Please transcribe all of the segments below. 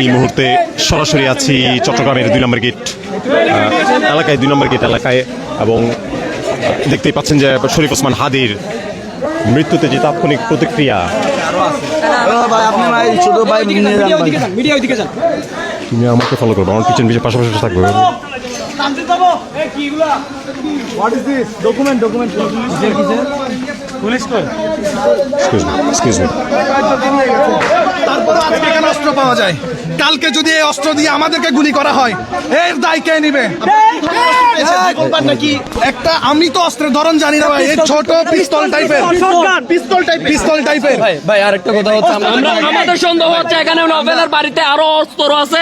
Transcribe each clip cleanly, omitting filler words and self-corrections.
এই মুহূর্তে সরাসরি আছি চট্টগ্রামের 2 নম্বর গেট এলাকায়, 2 নম্বর গেট এলাকায়, এবং দেখতেই পাচ্ছেন যে শরীফ ওসমান হাদির মৃত্যুতে যে তাৎক্ষণিক প্রতিক্রিয়া। তুমি আমাকে ফলো করবো, আমার পিছন পিছনে পাশাপাশি থাকবে। অস্ত্র পাওয়া যায়, কালকে যদি এই অস্ত্র দিয়ে আমাদেরকে গুলি করা হয় এর দায় কে নিবে? একটা আমি তো অস্ত্রের ধরন জানি না ভাই, এই ছোট পিস্তল টাইপের, পিস্তল টাইপের। ভাই আরেকটা কথা হচ্ছে, আমাদের সন্দেহ হচ্ছে এখানে নোবেলের বাড়িতে আরো অস্ত্র আছে,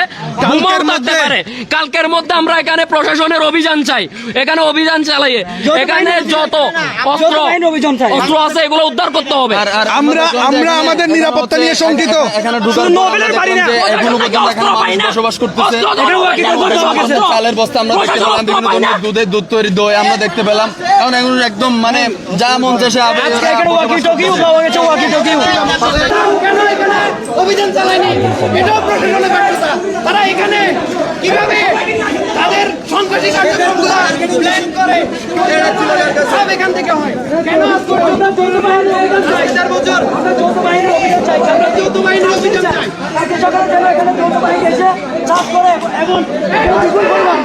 কালকের মধ্যে আমরা এখানে প্রশাসনের অভিযান চাই, এখানে অভিযান চালাইয়ে এখানে যত অস্ত্র আছে এগুলো উদ্ধার করতে হবে। আমরা আমাদের নিরাপত্তা নিয়ে শঙ্কিত। বসবাস করতেছে, চালের বস্তা আমরা দেখতে পেলাম, বিভিন্ন ধরনের দুধ তৈরি দই আমরা দেখতে পেলাম। এখন একদম মানে যা মন চাষে অভিযান চালায়নি, এটাও প্রশাসনের ব্যর্থতা। তারা এখানে কিভাবে তাদের সন্ত্রাসী কার্যক্রমগুলো প্ল্যান করে সব এখান থেকে হয়। কেন আজ পর্যন্ত 4 বছর আমরা যৌথ বাহিনীর অভিযান চাই, আমরা যৌথ বাহিনীর অভিযান চাই। আজকে সকালে যেন এখানে যৌথ বাহিনী এসে চাপ করে এবং বিপুল পরিমাণ